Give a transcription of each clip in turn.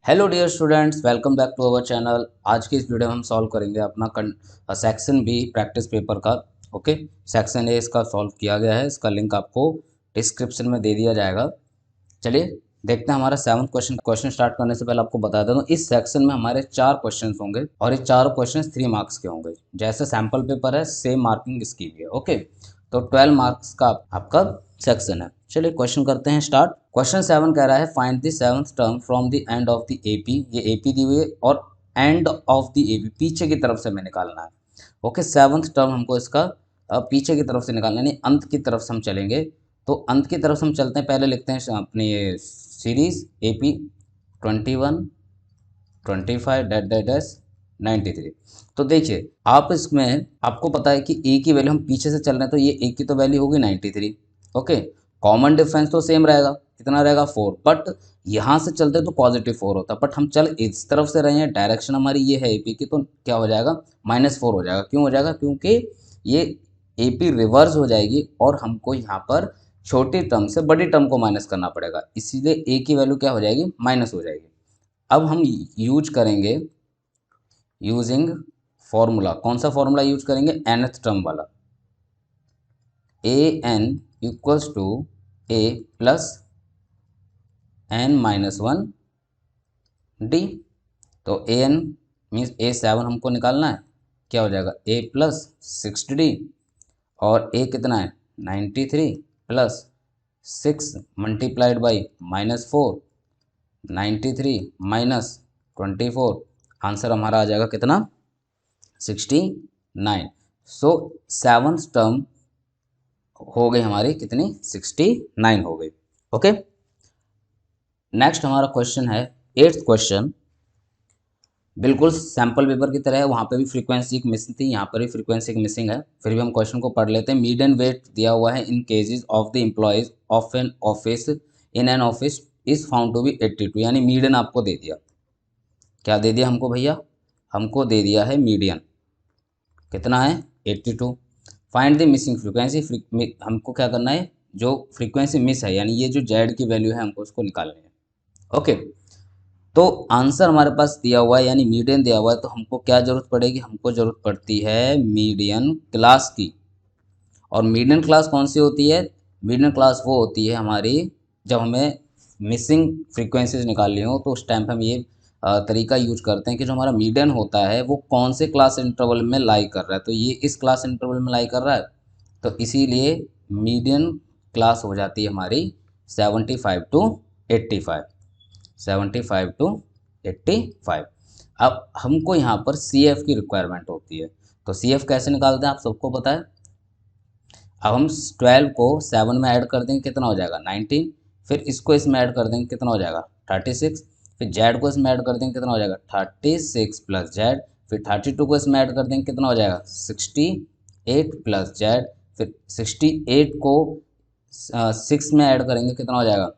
Hello dear students, welcome back to our channel. आज की इस वीडियो में हम सॉल्व करेंगे अपना सेक्शन बी प्रैक्टिस पेपर का। ओके, सेक्शन ए इसका सॉल्व किया गया है। इसका लिंक आपको डिस्क्रिप्शन में दे दिया जाएगा। चलिए देखते हैं हमारा सेवन्थ क्वेश्चन। क्वेश्चन स्टार्ट करने से पहले आपको बता देता हूँ, इस सेक्शन में हमारे 4 क्वेश्चन होंगे और ये 4 क्वेश्चन 3 मार्क्स के होंगे। जैसे सैम्पल पेपर है सेम मार्किंग इसकी भी है। ओके, तो 12 मार्क्स का आपका सेक्शन है। चलिए क्वेश्चन करते हैं स्टार्ट। क्वेश्चन 7 कह रहा है find the seventh term from the end of the AP. ये एपी दी हुई है और एंड ऑफ द एपी पीछे की तरफ से हमें निकालना है। ओके, सेवंथ टर्म हमको इसका पीछे की तरफ से निकालना है, यानी अंत की तरफ से हम चलेंगे। तो अंत की तरफ से हम चलते हैं। पहले लिखते हैं अपनी series AP 21 25 that that dash 93। तो देखिए आप इसमें आपको पता है कि ए की वैल्यू हम पीछे से चल रहे हैं, तो ये ए की तो वैल्यू होगी 93। ओके, कॉमन डिफरेंस तो सेम रहेगा, कितना रहेगा 4, बट यहाँ से चलते तो पॉजिटिव 4 होता, बट हम चल इस तरफ से रहे हैं, डायरेक्शन हमारी ये है एपी की, तो क्या हो जाएगा -4 हो जाएगा। क्यों हो जाएगा? क्योंकि ये एपी रिवर्स हो जाएगी और हमको यहाँ पर छोटी टर्म से बड़ी टर्म को माइनस करना पड़ेगा, इसीलिए ए की वैल्यू क्या हो जाएगी, माइनस हो जाएगी। अब हम यूज करेंगे यूजिंग फॉर्मूला। कौन सा फॉर्मूला यूज करेंगे? nth टर्म वाला। A n equals to a plus n-1 d. तो ए एन मीन्स A7 हमको निकालना है, क्या हो जाएगा a प्लस 60d, और a कितना है 93 plus 6 multiplied by -4, 93 minus 24, answer हमारा आ जाएगा कितना 69। सो सेवंथ टर्म हो गई हमारी कितनी 69 हो गई। ओके, नेक्स्ट हमारा क्वेश्चन है 8th क्वेश्चन। बिल्कुल सैम्पल पेपर की तरह है, वहाँ पे भी फ्रीक्वेंसी एक मिसिंग थी, यहाँ पर भी फ्रीक्वेंसी एक मिसिंग है। फिर भी हम क्वेश्चन को पढ़ लेते हैं। मीडियन वेट दिया हुआ है in cases of the employees of an office in an office is found to be 82, यानी मीडियन आपको दे दिया। क्या दे दिया हमको भैया? हमको दे दिया है मीडियन, कितना है 82। फाइंड द मिसिंग फ्रीक्वेंसी, हमको क्या करना है, जो फ्रीक्वेंसी मिस है यानी ये जो जेड की वैल्यू है हमको उसको निकालनी है। ओके, तो आंसर हमारे पास दिया हुआ है यानी मीडियन दिया हुआ है, तो हमको क्या जरूरत पड़ेगी, हमको जरूरत पड़ती है मीडियन क्लास की। और मीडियन क्लास कौन सी होती है? मीडियन क्लास वो होती है हमारी जब हमें मिसिंग फ्रीक्वेंसीज निकालनी हो, तो उस टाइम पे हम ये तरीका यूज करते हैं कि जो हमारा मीडियन होता है वो कौन से क्लास इंटरवल में लाई कर रहा है। तो ये इस क्लास इंटरवल में लाई कर रहा है, तो इसीलिए मीडियन क्लास हो जाती है हमारी 75 टू 85, 75 टू 85। अब हमको यहाँ पर सी एफ की रिक्वायरमेंट होती है, तो सी एफ कैसे निकालते हैं आप सबको पता है। अब हम 12 को 7 में ऐड कर देंगे, कितना हो जाएगा 19। फिर इसको इसमें ऐड कर देंगे, कितना हो जाएगा 36। फिर जेड को इसमें ऐड कर देंगे, कितना हो जाएगा 36 प्लस जेड। फिर 32 को इसमें ऐड कर देंगे, कितना हो जाएगा 68 प्लस जेड। फिर 68 को 6 में ऐड करेंगे, कितना हो जाएगा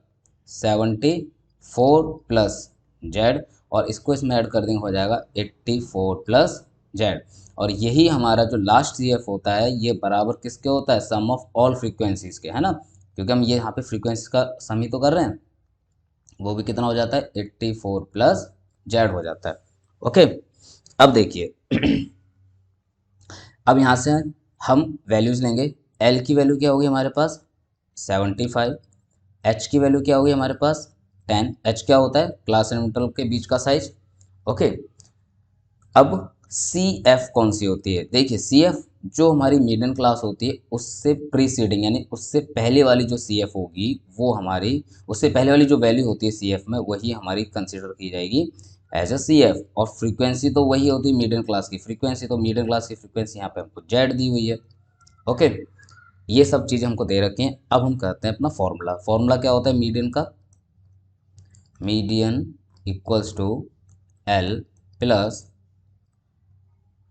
74 प्लस जेड, और इसको इसमें ऐड कर देंगे, हो जाएगा 84 प्लस जेड। और यही हमारा जो लास्ट सी एफ होता है ये बराबर किसके होता है, सम ऑफ ऑल फ्रीक्वेंसीज के, है ना, क्योंकि हम ये यहाँ पे फ्रीक्वेंसी का सम ही तो कर रहे हैं। वो भी कितना हो जाता है 84 प्लस जेड हो जाता है। ओके, अब देखिए अब यहाँ से हम वैल्यूज लेंगे। एल की वैल्यू क्या होगी हमारे पास 75, एच की वैल्यू क्या होगी हमारे पास 10। एच क्या होता है, क्लास एंड इंटरवल के बीच का साइज। ओके, अब सी एफ कौन सी होती है? देखिए सी एफ जो हमारी मीडियन क्लास होती है उससे प्रीसीडिंग यानी उससे पहले वाली जो सी एफ होगी वो हमारी, उससे पहले वाली जो वैल्यू होती है सी एफ में वही हमारी कंसिडर की जाएगी एज अ सी एफ। और फ्रीक्वेंसी तो वही होती है मीडियन क्लास की फ्रीक्वेंसी, तो मीडियन क्लास की फ्रीक्वेंसी यहाँ पे हमको जेड दी हुई है। ओके, ये सब चीज़ें हमको दे रखी हैं। अब हम कहते हैं अपना फॉर्मूला। फॉर्मूला क्या होता है मीडियन का? Median equals to l plus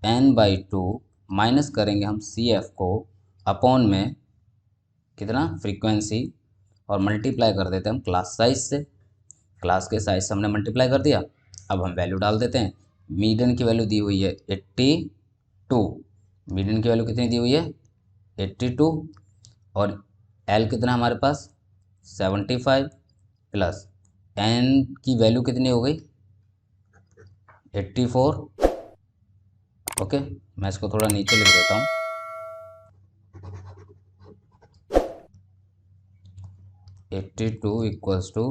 n/2 minus करेंगे हम सी एफ को अपॉन में कितना फ्रीक्वेंसी, और मल्टीप्लाई कर देते हैं हम क्लास साइज से। क्लास के साइज से हमने मल्टीप्लाई कर दिया। अब हम वैल्यू डाल देते हैं। मीडियन की वैल्यू दी हुई है 82, मीडियन की वैल्यू कितनी दी हुई है 82, और एल कितना हमारे पास 75 प्लस एन की वैल्यू कितनी हो गई 84, ओके, मैं इसको थोड़ा नीचे लिख देता हूँ। 82 equals to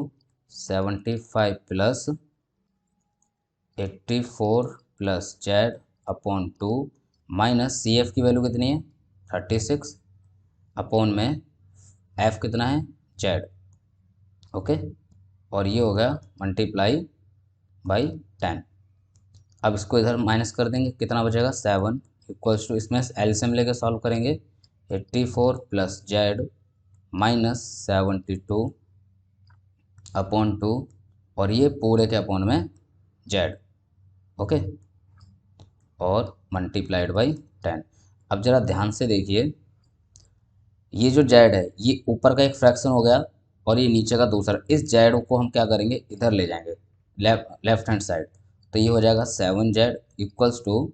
75 plus 84 plus z upon 2 minus c f की वैल्यू कितनी है 36 अपॉन में एफ कितना है जेड, ओके, और ये हो गया मल्टीप्लाई बाई 10। अब इसको इधर माइनस कर देंगे, कितना बचेगा 7 इक्वल्स टू, इसमें एलसीएम लेके सॉल्व करेंगे 84 प्लस जेड माइनस 72 अपॉन 2 और ये पूरे के अपॉन में जेड, ओके, और मल्टीप्लाइड बाई 10। अब ज़रा ध्यान से देखिए, ये जो जेड है ये ऊपर का एक फ्रैक्शन हो गया और ये नीचे का दूसरा, इस जेड को हम क्या करेंगे इधर ले जाएंगे लेफ्ट हैंड साइड, तो ये हो जाएगा 7z इक्वल्स टू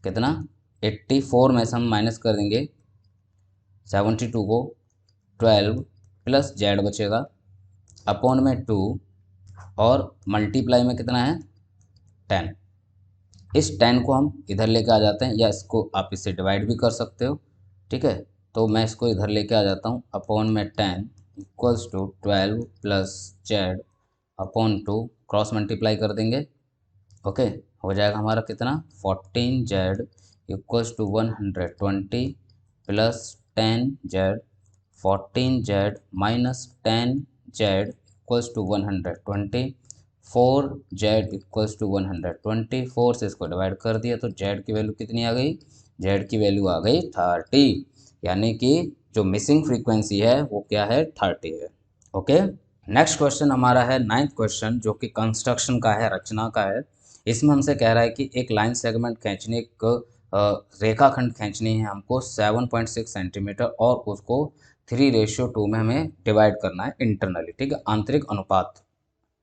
कितना 84 में से हम माइनस कर देंगे 72 को 12 प्लस जेड बचेगा अपॉन में 2 और मल्टीप्लाई में कितना है 10। इस 10 को हम इधर लेके आ जाते हैं या इसको आप इससे डिवाइड भी कर सकते हो, ठीक है, तो मैं इसको इधर लेके आ जाता हूँ अपॉन में 10 equals to 12 plus z upon 2 cross multiply कर देंगे, ओके, हो जाएगा हमारा कितना 14z equals to 120 plus 10z 14z minus 10z equals to 120 4z equals to 124 से इसको डिवाइड कर दिया तो z की वैल्यू कितनी आ गई, z की वैल्यू आ गई 30, यानी कि जो मिसिंग फ्रीक्वेंसी है वो क्या है 30 है, ओके। नेक्स्ट क्वेश्चन हमारा है 9th क्वेश्चन जो कि कंस्ट्रक्शन का है, रचना का है। इसमें हमसे कह रहा है कि एक लाइन सेगमेंट खींचने, एक रेखाखंड खींचनी है हमको 7.6 सेंटीमीटर और उसको 3:2 में हमें डिवाइड करना है इंटरनली, ठीक है, आंतरिक अनुपात,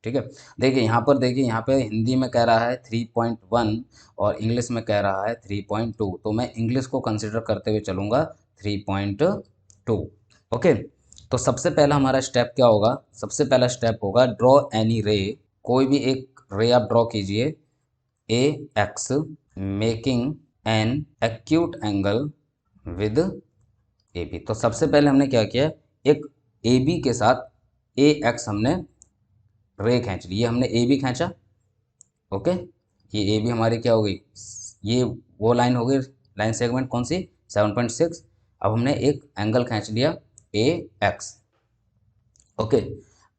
ठीक है। देखिए यहाँ पर, देखिए यहाँ पे हिंदी में कह रहा है 3.1 और इंग्लिश में कह रहा है 3.2, तो मैं इंग्लिश को कंसिडर करते हुए चलूँगा 3.2, ओके। तो सबसे पहला हमारा स्टेप क्या होगा, सबसे पहला स्टेप होगा ड्रॉ एनी रे, कोई भी एक रे आप ड्रॉ कीजिए A X making an acute angle with A B. तो सबसे पहले हमने क्या किया, एक ए बी के साथ ए एक्स हमने रे खींच ली, ये हमने ए बी खींचा, ओके, ये ए बी हमारी क्या हो गई, ये वो लाइन हो गई, लाइन सेगमेंट कौन सी 7.6। अब हमने एक एंगल खींच लिया ए एक्स, ओके।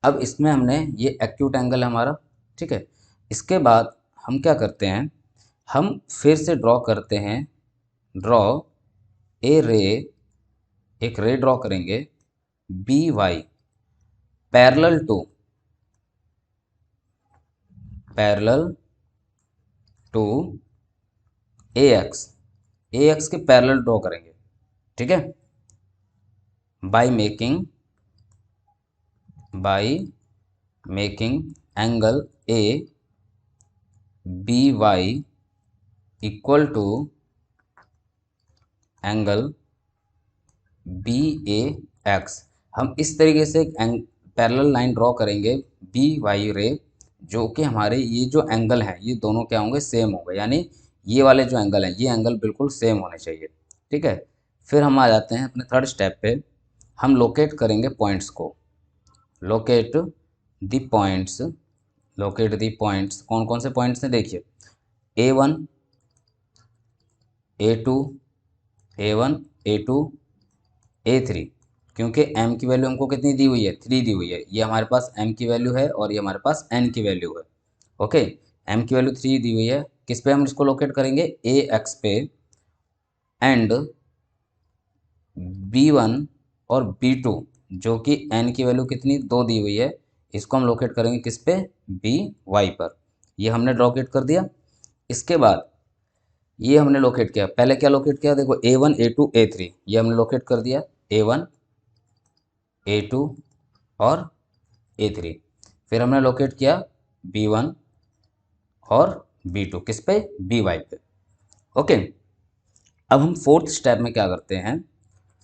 अब इसमें हमने ये एक्यूट एंगल है हमारा, ठीक है। इसके बाद हम क्या करते हैं, हम फिर से ड्रॉ करते हैं, ड्रॉ ए रे, एक रे ड्रॉ करेंगे b y parallel to a x के पैरेलल ड्रॉ करेंगे, ठीक है, by making angle a b y equal to angle b a x. हम इस तरीके से एक पैरेलल लाइन ड्रॉ करेंगे बी वाई रे, जो कि हमारे ये जो एंगल हैं ये दोनों क्या होंगे, सेम होंगे, यानी ये वाले जो एंगल हैं ये एंगल बिल्कुल सेम होने चाहिए, ठीक है। फिर हम आ जाते हैं अपने थर्ड स्टेप पे, हम लोकेट करेंगे पॉइंट्स को, लोकेट द पॉइंट्स, कौन कौन से पॉइंट्स हैं देखिए, A1 A2 A1 A2 A3, क्योंकि m की वैल्यू हमको कितनी दी हुई है 3 दी हुई है, ये हमारे पास m की वैल्यू है और ये हमारे पास n की वैल्यू है, ओके। m की वैल्यू 3 दी हुई है, किस पे हम इसको लोकेट करेंगे ए एक्स पे, एंड B1 और B2 जो कि n की वैल्यू कितनी 2 दी हुई है, इसको हम लोकेट करेंगे किस पे बी वाई पर, ये हमने लोकेट कर दिया। इसके बाद ये हमने लोकेट किया, पहले क्या लोकेट किया देखो A1 A2 A3, ये हमने लोकेट कर दिया A1 A2 और A3, फिर हमने लोकेट किया B1 और B2 किस पे बी वाई पे, ओके। अब हम फोर्थ स्टेप में क्या करते हैं,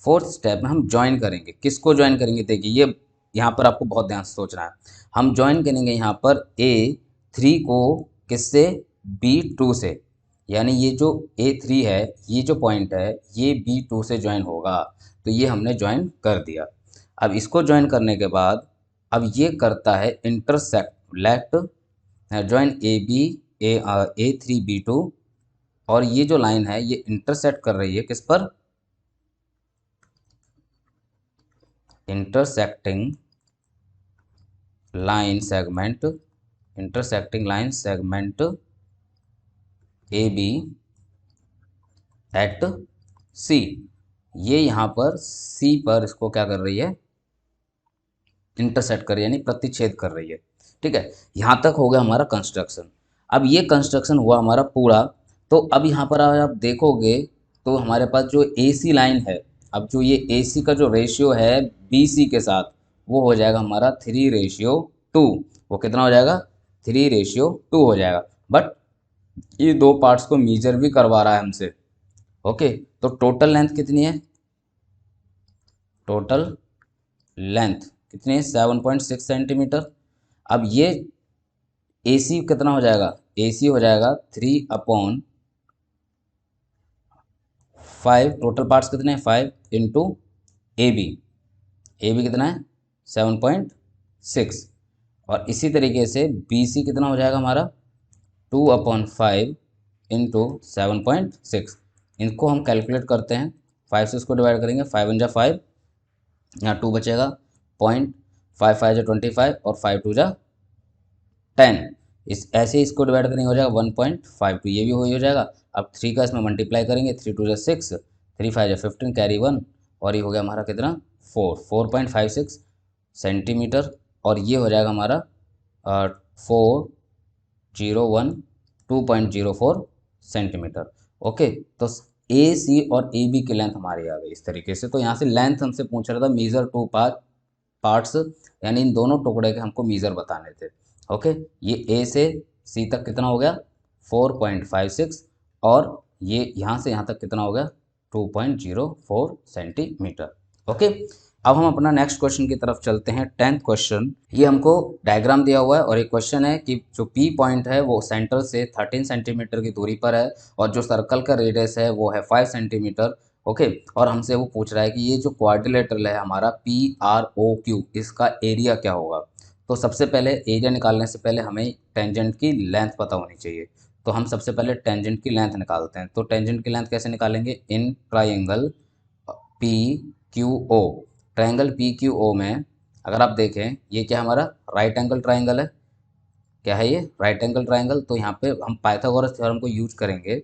फोर्थ स्टेप में हम ज्वाइन करेंगे, किसको ज्वाइन करेंगे देखिए, ये यहाँ पर आपको बहुत ध्यान से सोचना है, हम ज्वाइन करेंगे यहाँ पर A3 को किससे B2 से, यानी ये जो A3 है, ये जो पॉइंट है ये B2 से ज्वाइन होगा। तो ये हमने ज्वाइन कर दिया। अब इसको ज्वाइन करने के बाद अब ये करता है intersect, late join A3 B2, और ये जो लाइन है ये इंटरसेक्ट कर रही है किस पर, intersecting line segment, intersecting line segment AB at C। ये यहाँ पर C पर इसको क्या कर रही है, इंटरसेक्ट कर रही है, यानी प्रतिच्छेद कर रही है। ठीक है, यहाँ तक हो गया हमारा कंस्ट्रक्शन। अब ये कंस्ट्रक्शन हुआ हमारा पूरा। तो अब यहाँ पर आप देखोगे तो हमारे पास जो AC लाइन है, अब जो ये AC का जो रेशियो है BC के साथ, वो हो जाएगा हमारा 3:2। वो कितना हो जाएगा, 3:2 हो जाएगा। बट ये दो पार्ट्स को मेजर भी करवा रहा है हमसे। ओके, तो टोटल लेंथ कितनी है, टोटल लेंथ कितनी है, 7.6 सेंटीमीटर। अब ये AC कितना हो जाएगा, AC हो जाएगा 3/5। टोटल पार्ट्स कितने हैं, 5 इंटू AB, AB कितना है 7.6। और इसी तरीके से BC कितना हो जाएगा हमारा 2/5 इंटू 7.6। इनको हम कैलकुलेट करते हैं, 5 से इसको डिवाइड करेंगे, 5 1 जा 5, यहाँ 2 बचेगा, 0.55 जा 25 और 5 2 जा 10। इस ऐसे ही इसको डिवाइड करेंगे हो जाएगा 1.52, ये भी हो जाएगा। अब 3 का इसमें मल्टीप्लाई करेंगे, 3 2 जा 6, 3 5 जा 15, कैरी 1, और ये हो गया हमारा कितना 4.56 सेंटीमीटर। और ये हो जाएगा हमारा 401 2.04 सेंटीमीटर। ओके, तो AC और AB की लेंथ हमारी आ गई इस तरीके से। तो यहाँ से लेंथ हमसे पूछ रहा था मेजर टू पार्ट्स, यानी इन दोनों टुकड़े के हमको मेजर बताने थे। ओके, ये A से C तक कितना हो गया 4.56, और ये यहाँ से यहाँ तक कितना हो गया 2.04 सेंटीमीटर। ओके, अब हम अपना नेक्स्ट क्वेश्चन की तरफ चलते हैं। 10th क्वेश्चन, ये हमको डायग्राम दिया हुआ है और एक क्वेश्चन है कि जो P पॉइंट है वो सेंटर से 13 सेंटीमीटर की दूरी पर है, और जो सर्कल का रेडियस है वो है 5 सेंटीमीटर। ओके, और हमसे वो पूछ रहा है कि ये जो क्वाड्रिलेटरल है हमारा PROQ, इसका एरिया क्या होगा। तो सबसे पहले एरिया निकालने से पहले हमें टेंजेंट की लेंथ पता होनी चाहिए। तो हम सबसे पहले टेंजेंट की लेंथ निकालते हैं। तो टेंजेंट की लेंथ कैसे निकालेंगे, in triangle PQO, triangle PQO में अगर आप देखें ये क्या हमारा राइट एंगल ट्राइंगल है, क्या है ये राइट एंगल ट्राइंगल। तो यहाँ पे हम पाइथागोरस थ्योरम को यूज करेंगे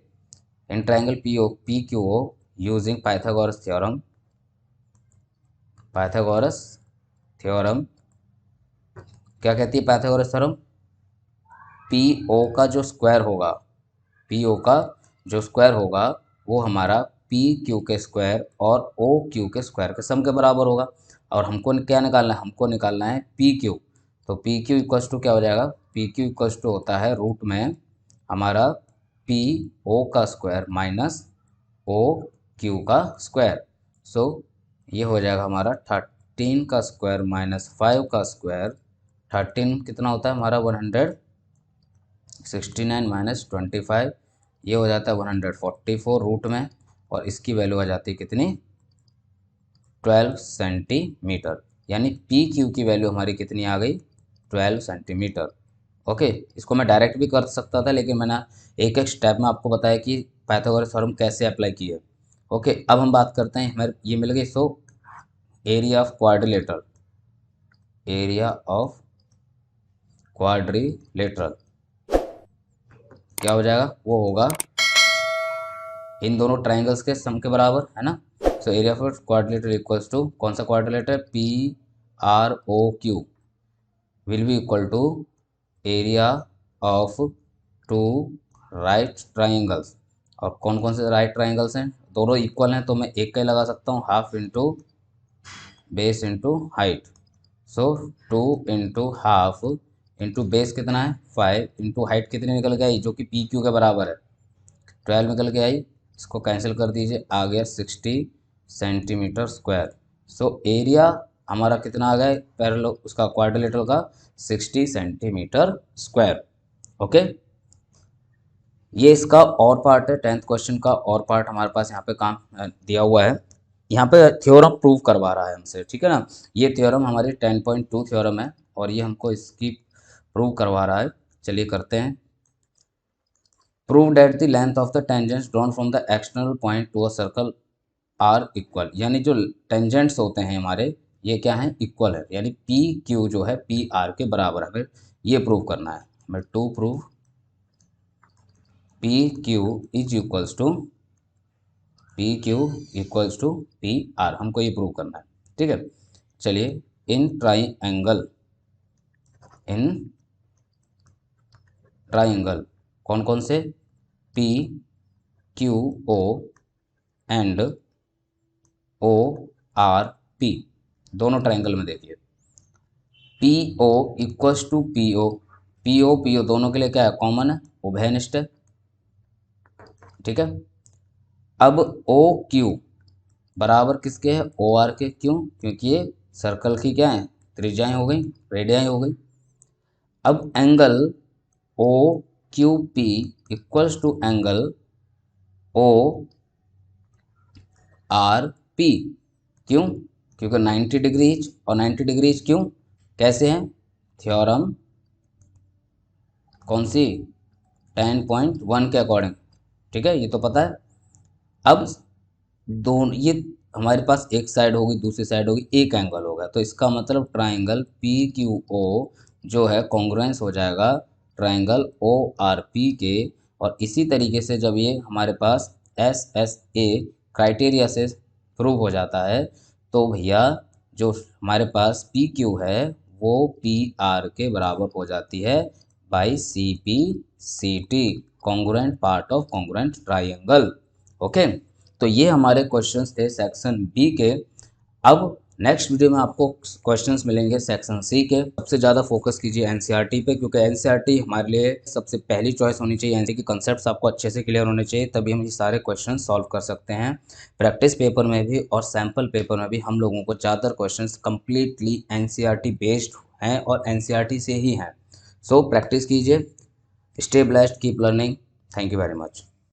in triangle PQO using Pythagoras theorem. Pythagoras theorem क्या कहती है, पाइथागोरस थ्योरम PO का जो स्क्वायर होगा, PO का जो स्क्वायर होगा वो हमारा PQ के स्क्वायर और OQ के स्क्वायर के सम के बराबर होगा। और हमको क्या निकालना है, हमको निकालना है PQ। तो PQ इक्वल्स टू क्या हो जाएगा, PQ इक्वल्स टू होता है रूट में हमारा PO का स्क्वायर माइनस OQ का स्क्वायर। सो ये हो जाएगा हमारा 13 का स्क्वायर माइनस 5 का स्क्वायर। 13 कितना होता है हमारा 169 माइनस 25, ये हो जाता है 144 रूट में, और इसकी वैल्यू आ जाती है कितनी 12 सेंटीमीटर। यानी PQ की वैल्यू हमारी कितनी आ गई 12 सेंटीमीटर। ओके, इसको मैं डायरेक्ट भी कर सकता था, लेकिन मैंने एक एक स्टेप में आपको बताया कि पाइथागोरस थ्योरम कैसे अप्लाई की है। ओके, अब हम बात करते हैं, हमारे ये मिल गई। सो area of quadrilateral, area of quadrilateral क्या हो जाएगा, वो होगा इन दोनों ट्राइंगल्स के सम के बराबर, है ना। So area of quadrilateral equals to, कौन सा quadrilateral, PROQ will be equal to area of two right triangles. और कौन कौन से राइट ट्राइंगल्स हैं, दोनों इक्वल हैं तो मैं एक का ही लगा सकता हूँ, half into base into height. So 2 into half into base कितना है 5 इंटू हाइट कितनी निकल के आई, जो कि PQ के बराबर है 12 निकल के आई। इसको कैंसिल कर दीजिए, आ गया 60 सेंटीमीटर स्क्वायर। सो एरिया हमारा कितना आ गया पैरेलल उसका क्वाड्रिलेटरल का 60 सेंटीमीटर स्क्वायर। ओके, ये इसका और पार्ट है, 10th क्वेश्चन का और पार्ट हमारे पास यहाँ पे काम दिया हुआ है। यहाँ पे थ्योरम प्रूव करवा रहा है हमसे, ठीक है ना। ये थ्योरम हमारी 10.2 थ्योरम है और ये हमको इसकी प्रूव करवा रहा है। चलिए करते हैं। Prove that the length of the tangents drawn from the external point to a circle are equal, यानी जो टेंजेंट्स होते हैं हमारे ये क्या है, इक्वल है, यानी पी क्यू जो है पी आर के बराबर है। हमें ये प्रूव करना है। हमें to prove p q is equals to p q equals to p r, हमको ये प्रूव करना है, ठीक है। चलिए, इन ट्राइंगल कौन कौन से, p q o and o r p, दोनों ट्राइंगल में देखिए p o equals to p o, p o दोनों के लिए क्या है, कॉमन है, उभयनिष्ठ है, ठीक है। अब ओ क्यू बराबर किसके है, ओ आर के, क्यों, क्योंकि ये सर्कल की क्या है, त्रिज्याएं हो गई, रेडियाएं हो गई। अब angle o q p equals to angle o r p, क्यों, क्योंकि 90 डिग्रीज और 90 डिग्रीज क्यों, कैसे हैं, थ्योरम कौन सी, 10.1 के अकॉर्डिंग, ठीक है, ये तो पता है। अब दोनों ये हमारे पास एक साइड होगी, दूसरी साइड होगी, एक एंगल होगा, तो इसका मतलब ट्राइंगल पी क्यू ओ जो है कॉन्ग्रुएंस हो जाएगा ट्राइंगल ओ आर पी के। और इसी तरीके से जब ये हमारे पास एस एस ए क्राइटेरिया से प्रूव हो जाता है तो भैया जो हमारे पास पी क्यू है वो पी आर के बराबर हो जाती है by c p c t, congruent part of congruent triangle. Okay, तो ये हमारे क्वेश्चंस थे सेक्शन बी के। अब नेक्स्ट वीडियो में आपको क्वेश्चंस मिलेंगे सेक्शन सी के। सबसे ज़्यादा फोकस कीजिए एनसीईआरटी पे, क्योंकि एनसीईआरटी हमारे लिए सबसे पहली चॉइस होनी चाहिए। एनसीईआरटी के कंसेप्ट्स आपको अच्छे से क्लियर होने चाहिए, तभी हम ये सारे क्वेश्चन सॉल्व कर सकते हैं। प्रैक्टिस पेपर में भी और सैम्पल पेपर में भी हम लोगों को ज़्यादातर क्वेश्चन कम्प्लीटली एनसीईआरटी बेस्ड हैं और एनसीईआरटी से ही हैं। सो प्रैक्टिस कीजिए। Stay blessed, keep learning. Thank you very much.